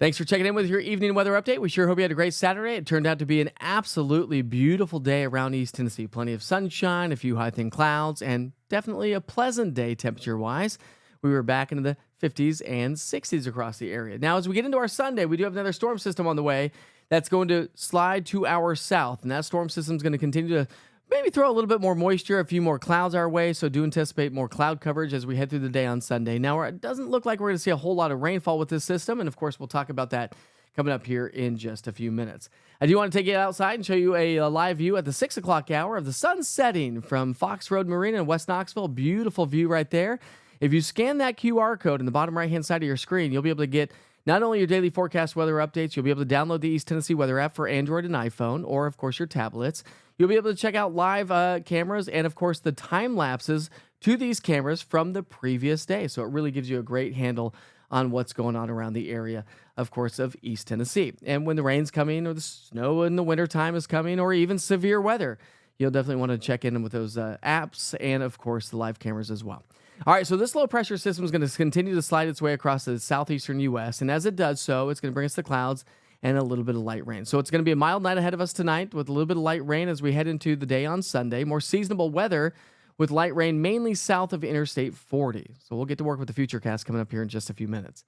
Thanks for checking in with your evening weather update. We sure hope you had a great Saturday. It turned out to be an absolutely beautiful day around East Tennessee. Plenty of sunshine, a few high thin clouds, and definitely a pleasant day temperature wise. We were back into the 50s and 60s across the area. Now, as we get into our Sunday, we do have another storm system on the way that's going to slide to our south. And that storm system is going to continue to maybe throw a little bit more moisture, a few more clouds our way. So do anticipate more cloud coverage as we head through the day on Sunday. Now, it doesn't look like we're going to see a whole lot of rainfall with this system. And of course, we'll talk about that coming up here in just a few minutes. I do want to take you outside and show you a live view at the 6 o'clock hour of the sun setting from Fox Road Marina in West Knoxville. Beautiful view right there. If you scan that QR code in the bottom right-hand side of your screen, you'll be able to get not only your daily forecast weather updates, you'll be able to download the East Tennessee Weather app for Android and iPhone, or, of course, your tablets. You'll be able to check out live cameras and, of course, the time lapses to these cameras from the previous day. So it really gives you a great handle on what's going on around the area, of course, of East Tennessee. And when the rain's coming or the snow in the wintertime is coming or even severe weather, you'll definitely want to check in with those apps and, of course, the live cameras as well. All right, so this low pressure system is going to continue to slide its way across the southeastern U.S., and as it does so, it's going to bring us the clouds and a little bit of light rain. So it's going to be a mild night ahead of us tonight with a little bit of light rain as we head into the day on Sunday. More seasonable weather with light rain mainly south of Interstate 40. So we'll get to work with the Futurecast coming up here in just a few minutes.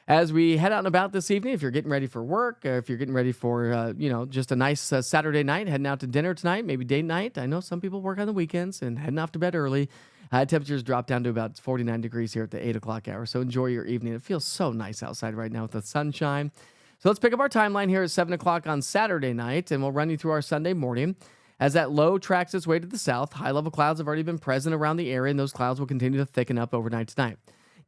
As we head out and about this evening, if you're getting ready for work, or if you're getting ready for, just a nice Saturday night, heading out to dinner tonight, maybe date night. I know some people work on the weekends and heading off to bed early. Temperatures drop down to about 49 degrees here at the 8 o'clock hour. So enjoy your evening. It feels so nice outside right now with the sunshine. So let's pick up our timeline here at 7 o'clock on Saturday night, and we'll run you through our Sunday morning. As that low tracks its way to the south, high-level clouds have already been present around the area, and those clouds will continue to thicken up overnight tonight.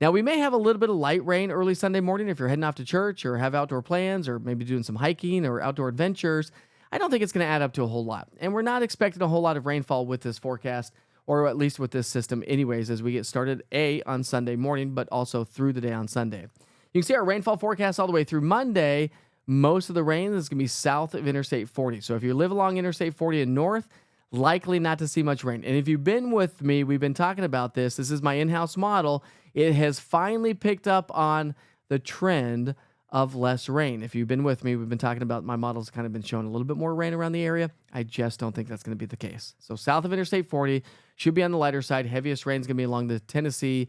Now, we may have a little bit of light rain early Sunday morning if you're heading off to church or have outdoor plans or maybe doing some hiking or outdoor adventures. I don't think it's going to add up to a whole lot. And we're not expecting a whole lot of rainfall with this forecast, or at least with this system anyways, as we get started on Sunday morning, but also through the day on Sunday. You can see our rainfall forecast all the way through Monday. Most of the rain is going to be south of Interstate 40. So if you live along Interstate 40 and north, likely not to see much rain. And if you've been with me, we've been talking about this. This is my in-house model. It has finally picked up on the trend of less rain. If you've been with me, we've been talking about my model's kind of been showing a little bit more rain around the area. I just don't think that's going to be the case. So south of Interstate 40 should be on the lighter side. Heaviest rain is going to be along the Tennessee,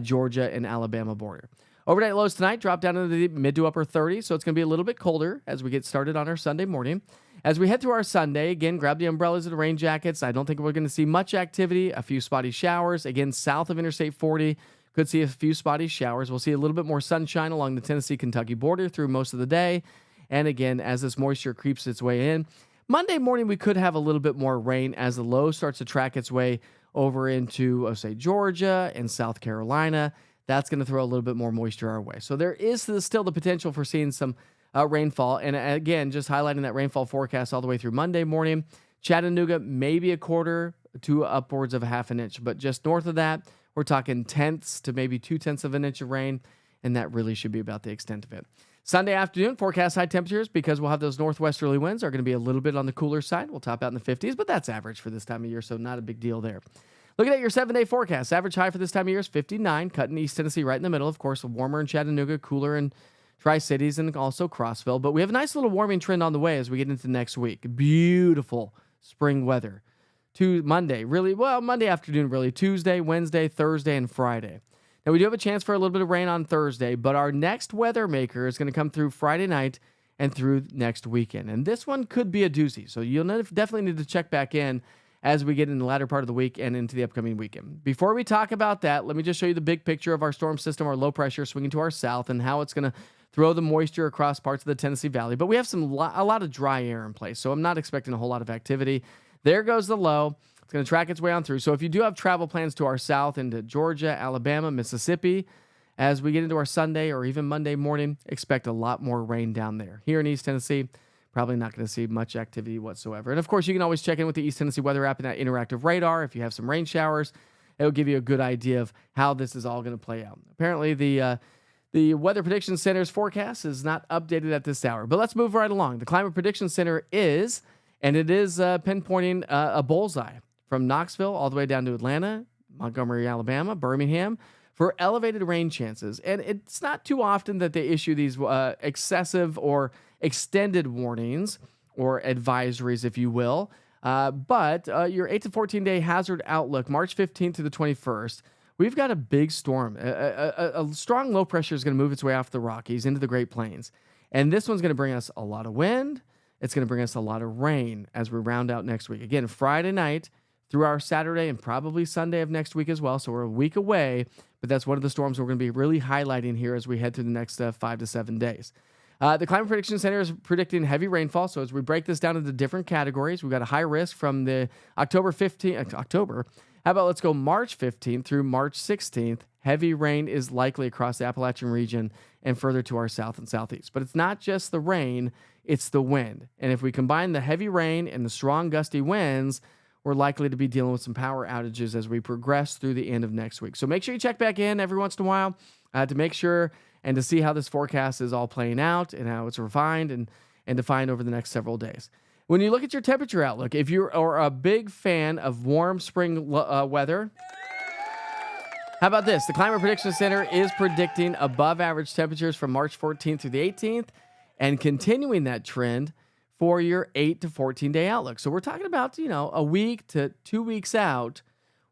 Georgia, and Alabama border. Overnight lows tonight drop down into the mid to upper 30s, so it's going to be a little bit colder as we get started on our Sunday morning. As we head through our Sunday, again, grab the umbrellas and the rain jackets. I don't think we're going to see much activity, a few spotty showers. Again, south of Interstate 40, could see a few spotty showers. We'll see a little bit more sunshine along the Tennessee-Kentucky border through most of the day. And again, as this moisture creeps its way in, Monday morning we could have a little bit more rain as the low starts to track its way over into, say, Georgia and South Carolina. That's going to throw a little bit more moisture our way. So there is still the potential for seeing some rainfall. And again, just highlighting that rainfall forecast all the way through Monday morning. Chattanooga, maybe a quarter to upwards of a half an inch. But just north of that, we're talking tenths to maybe 2/10 of an inch of rain. And that really should be about the extent of it. Sunday afternoon, forecast high temperatures, because we'll have those northwesterly winds, are going to be a little bit on the cooler side. We'll top out in the 50s, but that's average for this time of year, so not a big deal there. Looking at your 7-day forecast, average high for this time of year is 59, cutting East Tennessee right in the middle. Of course, warmer in Chattanooga, cooler in Tri-Cities, and also Crossville. But we have a nice little warming trend on the way as we get into next week. Beautiful spring weather. Monday afternoon, really. Tuesday, Wednesday, Thursday, and Friday. Now, we do have a chance for a little bit of rain on Thursday, but our next weather maker is going to come through Friday night and through next weekend. And this one could be a doozy, so you'll definitely need to check back in as we get in the latter part of the week and into the upcoming weekend. Before we talk about that, let me just show you the big picture of our storm system, our low pressure swinging to our south, and how it's going to throw the moisture across parts of the Tennessee Valley. But we have a lot of dry air in place, so I'm not expecting a whole lot of activity. There goes the low. It's going to track its way on through. So if you do have travel plans to our south into Georgia, Alabama, Mississippi, as we get into our Sunday or even Monday morning, expect a lot more rain down there. Here in East Tennessee, probably not going to see much activity whatsoever. And of course, you can always check in with the East Tennessee Weather app and that interactive radar. If you have some rain showers, it'll give you a good idea of how this is all going to play out. Apparently, the Weather Prediction Center's forecast is not updated at this hour. But let's move right along. The Climate Prediction Center is pinpointing a bullseye from Knoxville all the way down to Atlanta, Montgomery, Alabama, Birmingham, for elevated rain chances. And it's not too often that they issue these excessive or extended warnings or advisories, if you will. But your 8 to 14 day hazard outlook, March 15th to the 21st, we've got a big storm. A strong low pressure is going to move its way off the Rockies into the Great Plains. And this one's going to bring us a lot of wind. It's going to bring us a lot of rain as we round out next week. Again, Friday night through our Saturday and probably Sunday of next week as well. So we're a week away, but that's one of the storms we're going to be really highlighting here as we head through the next 5 to 7 days. The Climate Prediction Center is predicting heavy rainfall. So as we break this down into different categories, we've got a high risk from the October 15th. How about let's go March 15th through March 16th. Heavy rain is likely across the Appalachian region and further to our south and southeast. But it's not just the rain, it's the wind. And if we combine the heavy rain and the strong gusty winds, we're likely to be dealing with some power outages as we progress through the end of next week. So make sure you check back in every once in a while to make sure and to see how this forecast is all playing out and how it's refined and defined over the next several days. When you look at your temperature outlook, if you are a big fan of warm spring weather, how about this? The Climate Prediction Center is predicting above average temperatures from March 14th through the 18th and continuing that trend for your 8 to 14 day outlook. So we're talking about, a week to 2 weeks out,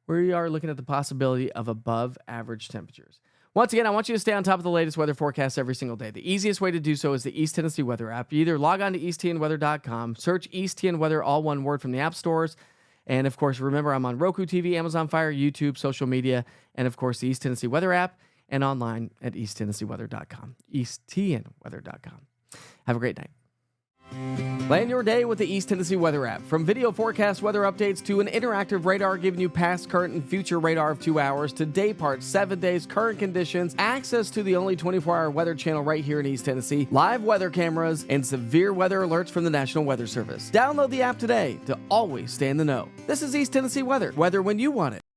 we are looking at the possibility of above average temperatures. Once again, I want you to stay on top of the latest weather forecasts every single day. The easiest way to do so is the East Tennessee Weather app. You either log on to easttnweather.com, search East TN Weather, all one word, from the app stores. And of course, remember, I'm on Roku TV, Amazon Fire, YouTube, social media, and of course, the East Tennessee Weather app, and online at easttennesseeweather.com, easttnweather.com. Have a great night. Plan your day with the East Tennessee Weather app. From video forecast weather updates to an interactive radar giving you past, current, and future radar of 2 hours to day parts, 7 days, current conditions, access to the only 24-hour weather channel right here in East Tennessee, live weather cameras, and severe weather alerts from the National Weather Service. Download the app today to always stay in the know. This is East Tennessee Weather when you want it.